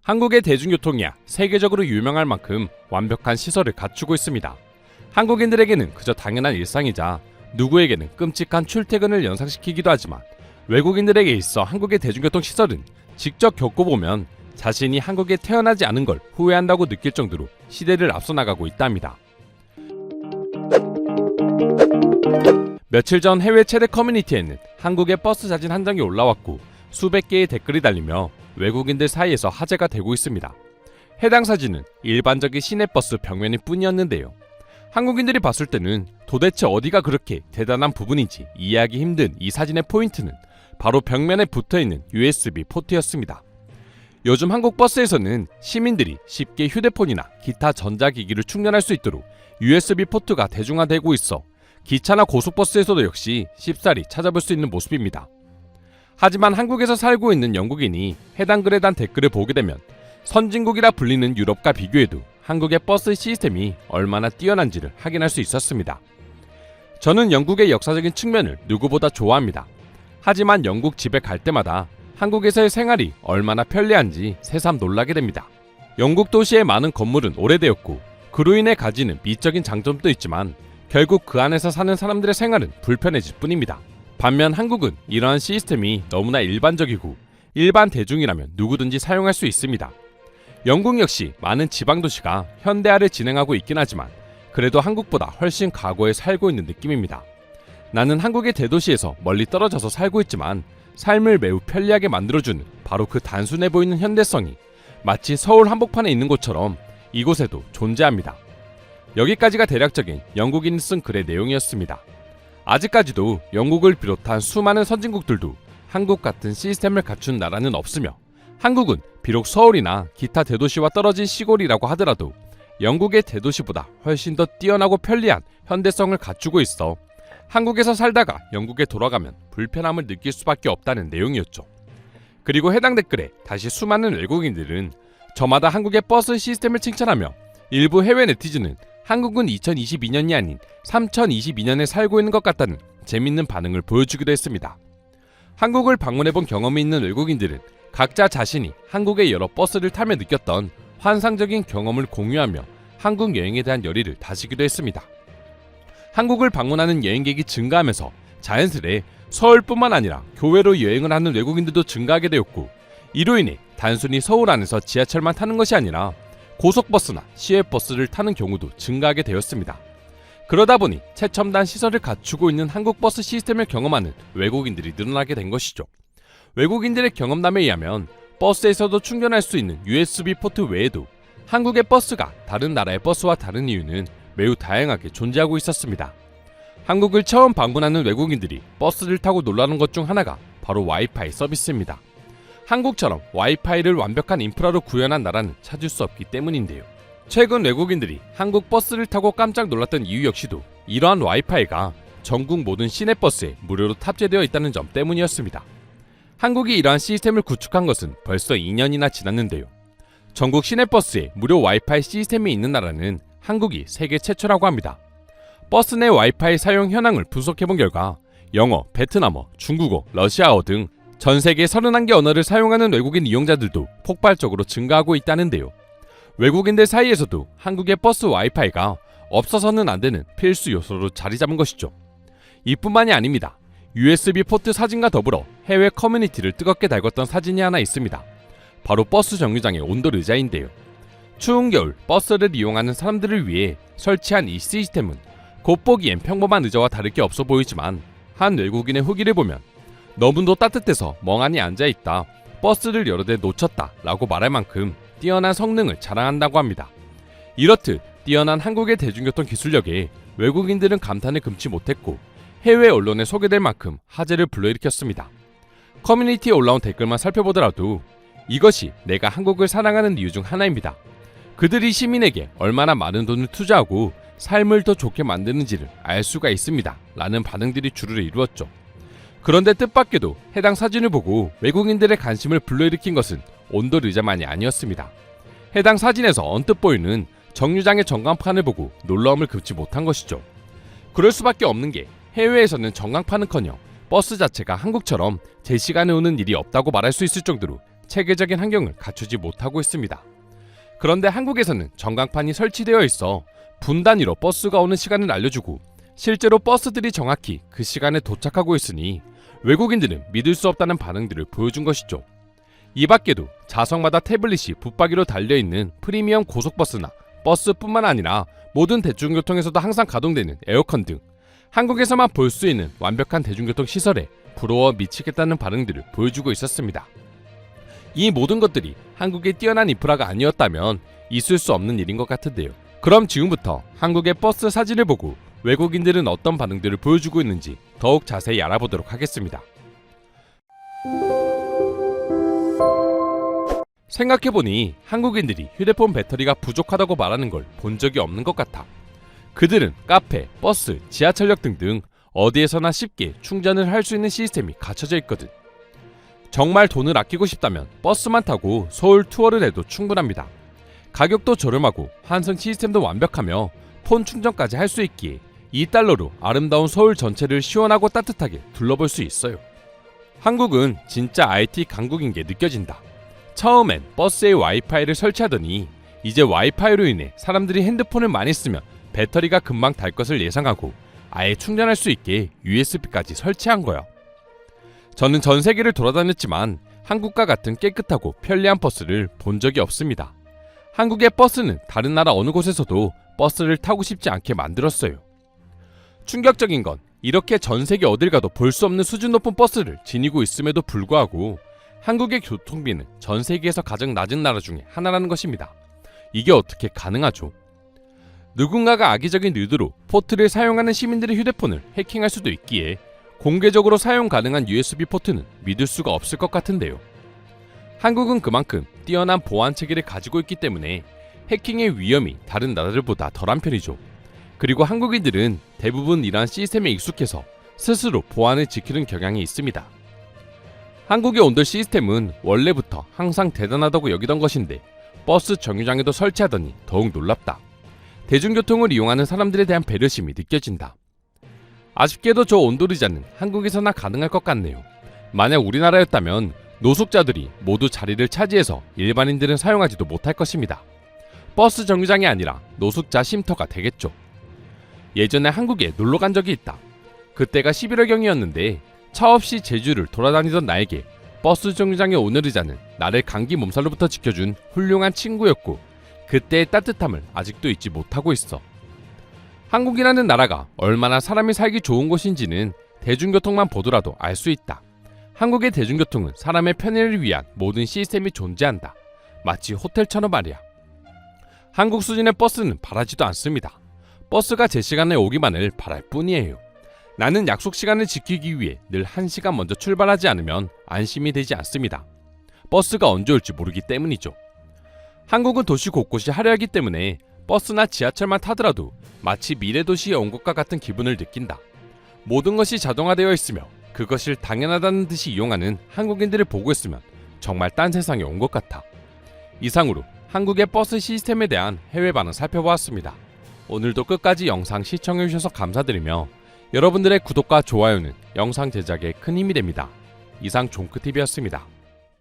한국의 대중교통이야 세계적으로 유명할 만큼 완벽한 시설을 갖추고 있습니다. 한국인들에게는 그저 당연한 일상이자 누구에게는 끔찍한 출퇴근을 연상시키기도 하지만 외국인들에게 있어 한국의 대중교통 시설은 직접 겪어보면 자신이 한국에 태어나지 않은 걸 후회한다고 느낄 정도로 시대를 앞서 나가고 있답니다. 며칠 전 해외 최대 커뮤니티에는 한국의 버스 사진 한 장이 올라왔고 수백 개의 댓글이 달리며 외국인들 사이에서 화제가 되고 있습니다. 해당 사진은 일반적인 시내버스 벽면일 뿐이었는데요. 한국인들이 봤을 때는 도대체 어디가 그렇게 대단한 부분인지 이해하기 힘든 이 사진의 포인트는 바로 벽면에 붙어있는 USB 포트였습니다. 요즘 한국 버스에서는 시민들이 쉽게 휴대폰이나 기타 전자기기를 충전할 수 있도록 USB 포트가 대중화되고 있어 기차나 고속버스에서도 역시 쉽사리 찾아볼 수 있는 모습입니다. 하지만 한국에서 살고 있는 영국인이 해당 글에 단 댓글을 보게 되면 선진국이라 불리는 유럽과 비교해도 한국의 버스 시스템이 얼마나 뛰어난지를 확인할 수 있었습니다. 저는 영국의 역사적인 측면을 누구보다 좋아합니다. 하지만 영국 집에 갈 때마다 한국에서의 생활이 얼마나 편리한지 새삼 놀라게 됩니다. 영국 도시의 많은 건물은 오래되었고 그로 인해 가지는 미적인 장점도 있지만 결국 그 안에서 사는 사람들의 생활은 불편해질 뿐입니다. 반면 한국은 이러한 시스템이 너무나 일반적이고 일반 대중이라면 누구든지 사용할 수 있습니다. 영국 역시 많은 지방도시가 현대화를 진행하고 있긴 하지만 그래도 한국보다 훨씬 과거에 살고 있는 느낌입니다. 나는 한국의 대도시에서 멀리 떨어져서 살고 있지만 삶을 매우 편리하게 만들어주는 바로 그 단순해 보이는 현대성이 마치 서울 한복판에 있는 곳처럼 이곳에도 존재합니다. 여기까지가 대략적인 영국인이 쓴 글의 내용이었습니다. 아직까지도 영국을 비롯한 수많은 선진국들도 한국 같은 시스템을 갖춘 나라는 없으며 한국은 비록 서울이나 기타 대도시와 떨어진 시골이라고 하더라도 영국의 대도시보다 훨씬 더 뛰어나고 편리한 현대성을 갖추고 있어 한국에서 살다가 영국에 돌아가면 불편함을 느낄 수밖에 없다는 내용이었죠. 그리고 해당 댓글에 다시 수많은 외국인들은 저마다 한국의 버스 시스템을 칭찬하며 일부 해외 네티즌은 한국은 2022년이 아닌 3022년에 살고 있는 것 같다는 재밌는 반응을 보여주기도 했습니다. 한국을 방문해본 경험이 있는 외국인들은 각자 자신이 한국의 여러 버스를 타며 느꼈던 환상적인 경험을 공유하며 한국 여행에 대한 열의를 다지기도 했습니다. 한국을 방문하는 여행객이 증가하면서 자연스레 서울뿐만 아니라 교외로 여행을 하는 외국인들도 증가하게 되었고 이로 인해 단순히 서울 안에서 지하철만 타는 것이 아니라 고속버스나 시외버스를 타는 경우도 증가하게 되었습니다. 그러다 보니 최첨단 시설을 갖추고 있는 한국 버스 시스템을 경험하는 외국인들이 늘어나게 된 것이죠. 외국인들의 경험담에 의하면 버스에서도 충전할 수 있는 USB 포트 외에도 한국의 버스가 다른 나라의 버스와 다른 이유는 매우 다양하게 존재하고 있었습니다. 한국을 처음 방문하는 외국인들이 버스를 타고 놀라는 것 중 하나가 바로 와이파이 서비스입니다. 한국처럼 와이파이를 완벽한 인프라로 구현한 나라는 찾을 수 없기 때문인데요. 최근 외국인들이 한국 버스를 타고 깜짝 놀랐던 이유 역시도 이러한 와이파이가 전국 모든 시내버스에 무료로 탑재되어 있다는 점 때문이었습니다. 한국이 이러한 시스템을 구축한 것은 벌써 2년이나 지났는데요. 전국 시내버스에 무료 와이파이 시스템이 있는 나라는 한국이 세계 최초라고 합니다. 버스 내 와이파이 사용 현황을 분석해본 결과 영어, 베트남어, 중국어, 러시아어 등 전 세계 31개 언어를 사용하는 외국인 이용자들도 폭발적으로 증가하고 있다는데요. 외국인들 사이에서도 한국의 버스 와이파이가 없어서는 안 되는 필수 요소로 자리 잡은 것이죠. 이뿐만이 아닙니다. USB 포트 사진과 더불어 해외 커뮤니티를 뜨겁게 달궜던 사진이 하나 있습니다. 바로 버스 정류장의 온도 의자인데요. 추운 겨울 버스를 이용하는 사람들을 위해 설치한 이 시스템은 겉보기엔 평범한 의자와 다를 게 없어 보이지만 한 외국인의 후기를 보면 너무도 따뜻해서 멍하니 앉아있다, 버스를 여러 대 놓쳤다 라고 말할 만큼 뛰어난 성능을 자랑한다고 합니다. 이렇듯 뛰어난 한국의 대중교통 기술력에 외국인들은 감탄을 금치 못했고 해외 언론에 소개될 만큼 화제를 불러일으켰습니다. 커뮤니티에 올라온 댓글만 살펴보더라도 이것이 내가 한국을 사랑하는 이유 중 하나입니다. 그들이 시민에게 얼마나 많은 돈을 투자하고 삶을 더 좋게 만드는지를 알 수가 있습니다 라는 반응들이 주르르 이루었죠. 그런데 뜻밖에도 해당 사진을 보고 외국인들의 관심을 불러일으킨 것은 온도 의자만이 아니었습니다. 해당 사진에서 언뜻 보이는 정류장의 전광판을 보고 놀라움을 금치 못한 것이죠. 그럴 수밖에 없는 게 해외에서는 전광판은커녕 버스 자체가 한국처럼 제 시간에 오는 일이 없다고 말할 수 있을 정도로 체계적인 환경을 갖추지 못하고 있습니다. 그런데 한국에서는 전광판이 설치되어 있어 분 단위로 버스가 오는 시간을 알려주고 실제로 버스들이 정확히 그 시간에 도착하고 있으니 외국인들은 믿을 수 없다는 반응들을 보여준 것이죠. 이 밖에도 좌석마다 태블릿이 붙박이로 달려있는 프리미엄 고속버스나 버스뿐만 아니라 모든 대중교통에서도 항상 가동되는 에어컨 등 한국에서만 볼 수 있는 완벽한 대중교통 시설에 부러워 미치겠다는 반응들을 보여주고 있었습니다. 이 모든 것들이 한국의 뛰어난 인프라가 아니었다면 있을 수 없는 일인 것 같은데요. 그럼 지금부터 한국의 버스 사진을 보고 외국인들은 어떤 반응들을 보여주고 있는지 더욱 자세히 알아보도록 하겠습니다. 생각해보니 한국인들이 휴대폰 배터리가 부족하다고 말하는 걸 본 적이 없는 것 같아. 그들은 카페, 버스, 지하철역 등등 어디에서나 쉽게 충전을 할 수 있는 시스템이 갖춰져 있거든. 정말 돈을 아끼고 싶다면 버스만 타고 서울 투어를 해도 충분합니다. 가격도 저렴하고 환승 시스템도 완벽하며 폰 충전까지 할 수 있기에 $2로 아름다운 서울 전체를 시원하고 따뜻하게 둘러볼 수 있어요. 한국은 진짜 IT 강국인 게 느껴진다. 처음엔 버스에 와이파이를 설치하더니 이제 와이파이로 인해 사람들이 핸드폰을 많이 쓰면 배터리가 금방 닳 것을 예상하고 아예 충전할 수 있게 USB까지 설치한 거야. 저는 전 세계를 돌아다녔지만 한국과 같은 깨끗하고 편리한 버스를 본 적이 없습니다. 한국의 버스는 다른 나라 어느 곳에서도 버스를 타고 싶지 않게 만들었어요. 충격적인 건 이렇게 전 세계 어딜 가도 볼 수 없는 수준 높은 버스를 지니고 있음에도 불구하고 한국의 교통비는 전 세계에서 가장 낮은 나라 중에 하나라는 것입니다. 이게 어떻게 가능하죠? 누군가가 악의적인 의도로 포트를 사용하는 시민들의 휴대폰을 해킹할 수도 있기에 공개적으로 사용 가능한 USB 포트는 믿을 수가 없을 것 같은데요. 한국은 그만큼 뛰어난 보안 체계를 가지고 있기 때문에 해킹의 위험이 다른 나라들보다 덜한 편이죠. 그리고 한국인들은 대부분 이러한 시스템에 익숙해서 스스로 보안을 지키는 경향이 있습니다. 한국의 온돌 시스템은 원래부터 항상 대단하다고 여기던 것인데 버스 정류장에도 설치하더니 더욱 놀랍다. 대중교통을 이용하는 사람들에 대한 배려심이 느껴진다. 아쉽게도 저 온돌의자는 한국에서나 가능할 것 같네요. 만약 우리나라였다면 노숙자들이 모두 자리를 차지해서 일반인들은 사용하지도 못할 것입니다. 버스 정류장이 아니라 노숙자 쉼터가 되겠죠. 예전에 한국에 놀러 간 적이 있다. 그때가 11월경이었는데 차 없이 제주를 돌아다니던 나에게 버스 정류장에 오는 의자는 나를 감기 몸살로부터 지켜준 훌륭한 친구였고 그때의 따뜻함을 아직도 잊지 못하고 있어. 한국이라는 나라가 얼마나 사람이 살기 좋은 곳인지는 대중교통만 보더라도 알 수 있다. 한국의 대중교통은 사람의 편의를 위한 모든 시스템이 존재한다. 마치 호텔처럼 말이야. 한국 수준의 버스는 바라지도 않습니다. 버스가 제 시간에 오기만을 바랄 뿐이에요. 나는 약속 시간을 지키기 위해 늘 1시간 먼저 출발하지 않으면 안심이 되지 않습니다. 버스가 언제 올지 모르기 때문이죠. 한국은 도시 곳곳이 화려하기 때문에 버스나 지하철만 타더라도 마치 미래 도시에 온 것과 같은 기분을 느낀다. 모든 것이 자동화되어 있으며 그것을 당연하다는 듯이 이용하는 한국인들을 보고 있으면 정말 딴 세상에 온 것 같아. 이상으로 한국의 버스 시스템에 대한 해외 반응 살펴보았습니다. 오늘도 끝까지 영상 시청해주셔서 감사드리며 여러분들의 구독과 좋아요는 영상 제작에 큰 힘이 됩니다. 이상 종크TV였습니다.